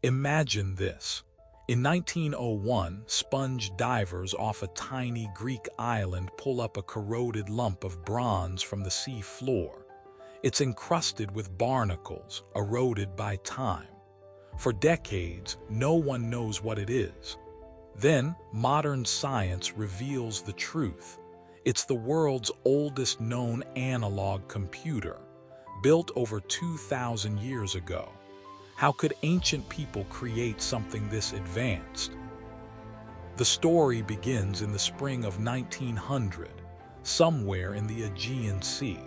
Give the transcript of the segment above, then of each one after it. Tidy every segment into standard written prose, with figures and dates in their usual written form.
Imagine this. In 1901, sponge divers off a tiny Greek island pull up a corroded lump of bronze from the sea floor. It's encrusted with barnacles, eroded by time. For decades, no one knows what it is. Then, modern science reveals the truth. It's the world's oldest known analog computer, built over 2,000 years ago. How could ancient people create something this advanced? The story begins in the spring of 1900, somewhere in the Aegean Sea.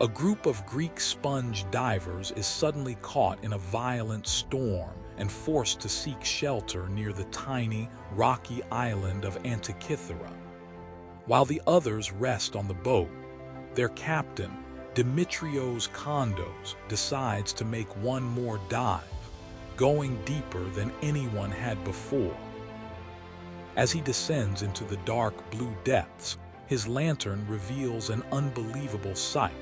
A group of Greek sponge divers is suddenly caught in a violent storm and forced to seek shelter near the tiny, rocky island of Antikythera. While the others rest on the boat, their captain, Dimitrios Kondos, decides to make one more dive, going deeper than anyone had before. As he descends into the dark blue depths, his lantern reveals an unbelievable sight: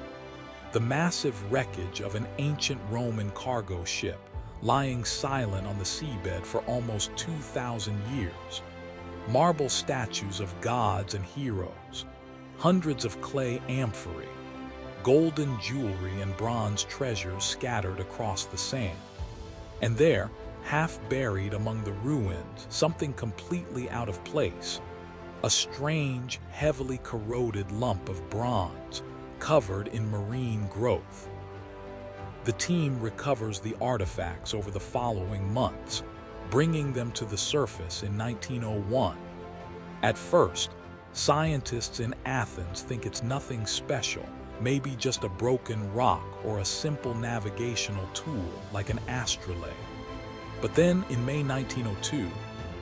the massive wreckage of an ancient Roman cargo ship, lying silent on the seabed for almost 2,000 years. Marble statues of gods and heroes, hundreds of clay amphorae, golden jewelry and bronze treasures scattered across the sand. And there, half buried among the ruins, something completely out of place: a strange, heavily corroded lump of bronze, covered in marine growth. The team recovers the artifacts over the following months, bringing them to the surface in 1901. At first, scientists in Athens think it's nothing special, maybe just a broken rock or a simple navigational tool like an astrolabe. But then, in May 1902,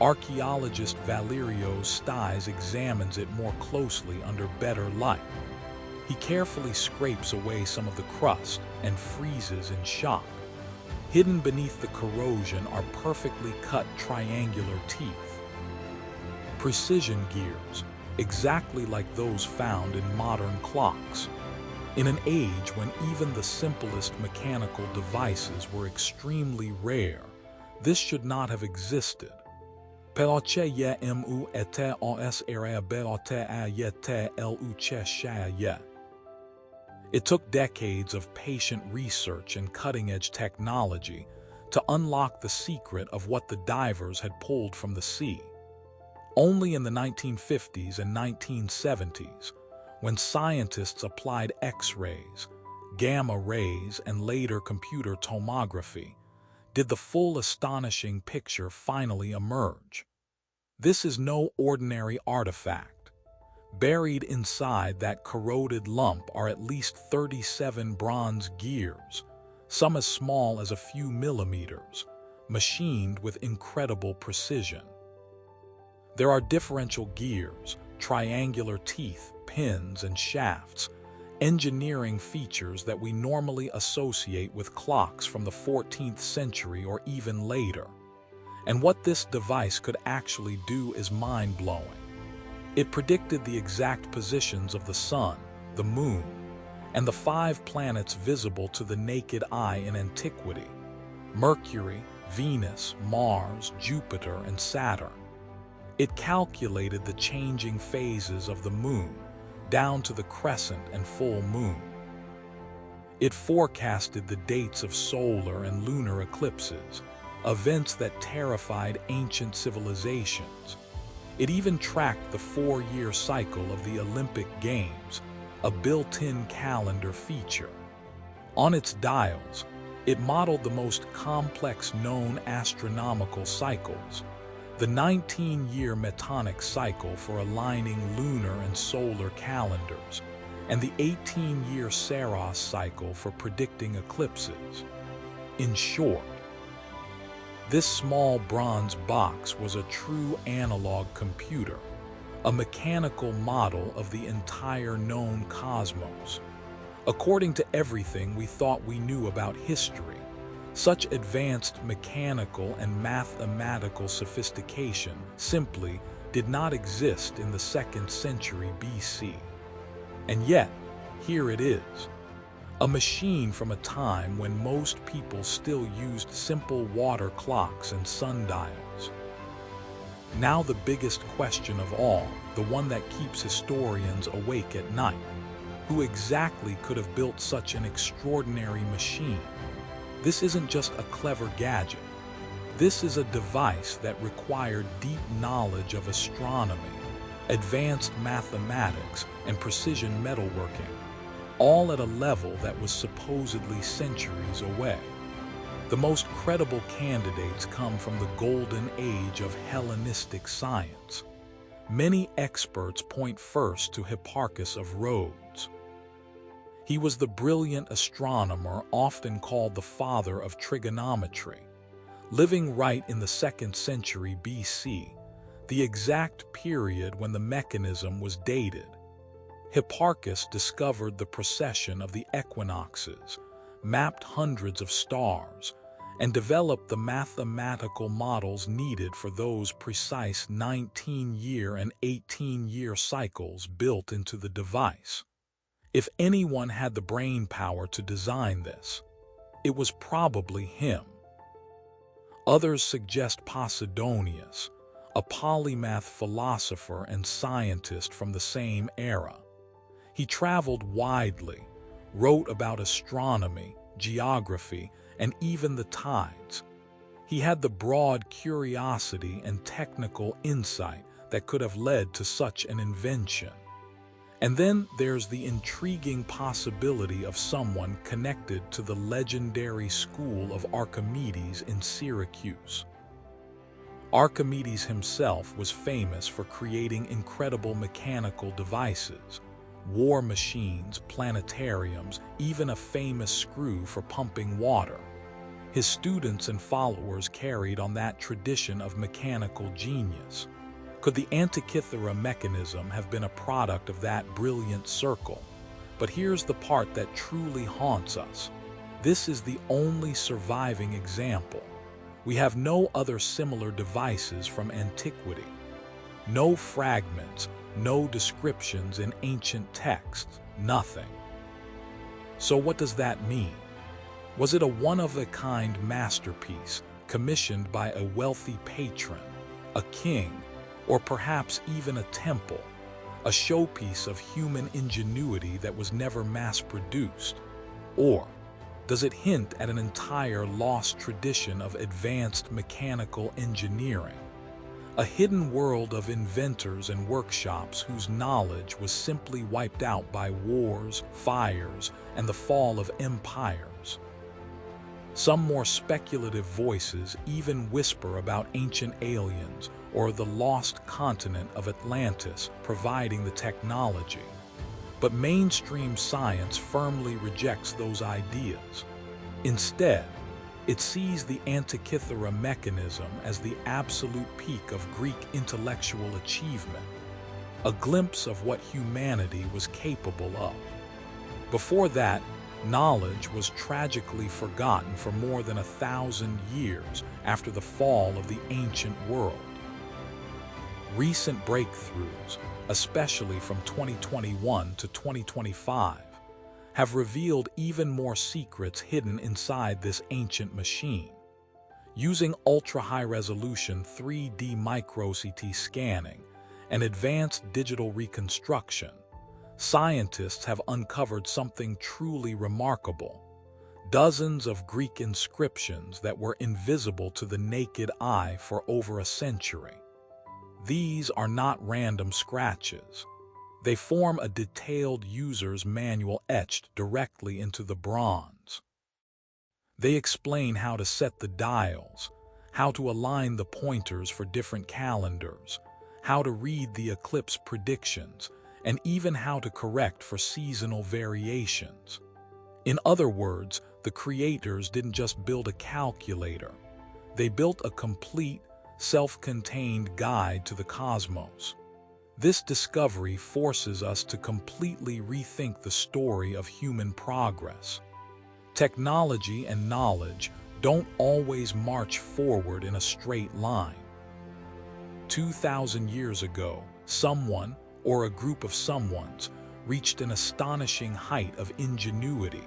archaeologist Valerios Stais examines it more closely under better light. He carefully scrapes away some of the crust and freezes in shock. Hidden beneath the corrosion are perfectly cut triangular teeth. Precision gears, exactly like those found in modern clocks. In an age when even the simplest mechanical devices were extremely rare, this should not have existed. It took decades of patient research and cutting-edge technology to unlock the secret of what the divers had pulled from the sea. Only in the 1950s and 1970s, when scientists applied X-rays, gamma rays, and later computer tomography, did the full astonishing picture finally emerge. This is no ordinary artifact. Buried inside that corroded lump are at least 37 bronze gears, some as small as a few millimeters, machined with incredible precision. There are differential gears, triangular teeth, pins, and shafts, engineering features that we normally associate with clocks from the 14th century or even later. And what this device could actually do is mind-blowing. It predicted the exact positions of the sun, the moon, and the 5 planets visible to the naked eye in antiquity: Mercury, Venus, Mars, Jupiter, and Saturn. It calculated the changing phases of the moon, down to the crescent and full moon. It forecasted the dates of solar and lunar eclipses, events that terrified ancient civilizations. It even tracked the 4-year cycle of the Olympic Games, a built-in calendar feature. On its dials, it modeled the most complex known astronomical cycles: the 19-year Metonic cycle for aligning lunar and solar calendars, and the 18-year Saros cycle for predicting eclipses. In short, this small bronze box was a true analog computer, a mechanical model of the entire known cosmos. According to everything we thought we knew about history, such advanced mechanical and mathematical sophistication simply did not exist in the 2nd century BC. And yet, here it is. a machine from a time when most people still used simple water clocks and sundials. Now the biggest question of all, the one that keeps historians awake at night: who exactly could have built such an extraordinary machine? This isn't just a clever gadget. This is a device that required deep knowledge of astronomy, advanced mathematics, and precision metalworking, all at a level that was supposedly centuries away. The most credible candidates come from the golden age of Hellenistic science. Many experts point first to Hipparchus of Rhodes. He was the brilliant astronomer often called the father of trigonometry, living right in the 2nd century BC, the exact period when the mechanism was dated. Hipparchus discovered the precession of the equinoxes, mapped hundreds of stars, and developed the mathematical models needed for those precise 19-year and 18-year cycles built into the device. If anyone had the brain power to design this, it was probably him. Others suggest Posidonius, a polymath philosopher and scientist from the same era. He traveled widely, wrote about astronomy, geography, and even the tides. He had the broad curiosity and technical insight that could have led to such an invention. And then there's the intriguing possibility of someone connected to the legendary school of Archimedes in Syracuse. Archimedes himself was famous for creating incredible mechanical devices: war machines, planetariums, even a famous screw for pumping water. His students and followers carried on that tradition of mechanical genius. Could the Antikythera Mechanism have been a product of that brilliant circle? But here's the part that truly haunts us. This is the only surviving example. We have no other similar devices from antiquity. No fragments, no descriptions in ancient texts, nothing. So what does that mean? Was it a one-of-a-kind masterpiece commissioned by a wealthy patron, a king, or perhaps even a temple, a showpiece of human ingenuity that was never mass-produced? Or does it hint at an entire lost tradition of advanced mechanical engineering? A hidden world of inventors and workshops whose knowledge was simply wiped out by wars, fires, and the fall of empires. Some more speculative voices even whisper about ancient aliens or the lost continent of Atlantis providing the technology. But mainstream science firmly rejects those ideas. Instead, it sees the Antikythera Mechanism as the absolute peak of Greek intellectual achievement, a glimpse of what humanity was capable of. Before that, knowledge was tragically forgotten for more than 1,000 years after the fall of the ancient world. Recent breakthroughs, especially from 2021 to 2025, have revealed even more secrets hidden inside this ancient machine. Using ultra-high-resolution 3D micro-CT scanning and advanced digital reconstruction, scientists have uncovered something truly remarkable: dozens of Greek inscriptions that were invisible to the naked eye for over a century. These are not random scratches. They form a detailed user's manual etched directly into the bronze. They explain how to set the dials, how to align the pointers for different calendars, how to read the eclipse predictions, and even how to correct for seasonal variations. In other words, the creators didn't just build a calculator. They built a complete, self-contained guide to the cosmos. This discovery forces us to completely rethink the story of human progress. Technology and knowledge don't always march forward in a straight line. 2,000 years ago, someone, or a group of someones, reached an astonishing height of ingenuity.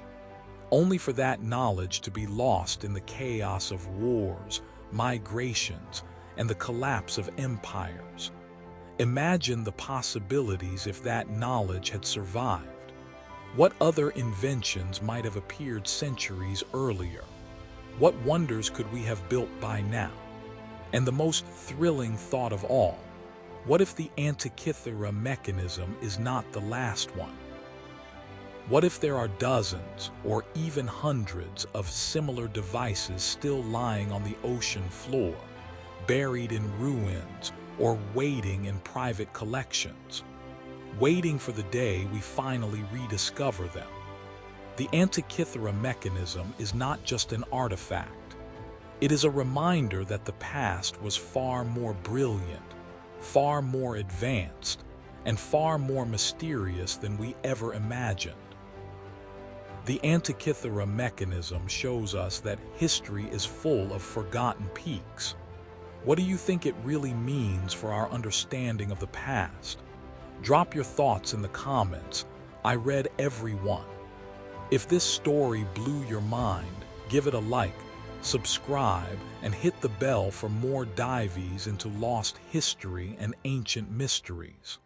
only for that knowledge to be lost in the chaos of wars, migrations, and the collapse of empires. Imagine the possibilities if that knowledge had survived. What other inventions might have appeared centuries earlier? What wonders could we have built by now? And the most thrilling thought of all, what if the Antikythera mechanism is not the last one? What if there are dozens or even hundreds of similar devices still lying on the ocean floor, buried in ruins or waiting in private collections, waiting for the day we finally rediscover them? The Antikythera mechanism is not just an artifact. It is a reminder that the past was far more brilliant, far more advanced, and far more mysterious than we ever imagined. The Antikythera mechanism shows us that history is full of forgotten peaks. What do you think it really means for our understanding of the past? Drop your thoughts in the comments. I read every one. If this story blew your mind, give it a like, subscribe, and hit the bell for more dives into lost history and ancient mysteries.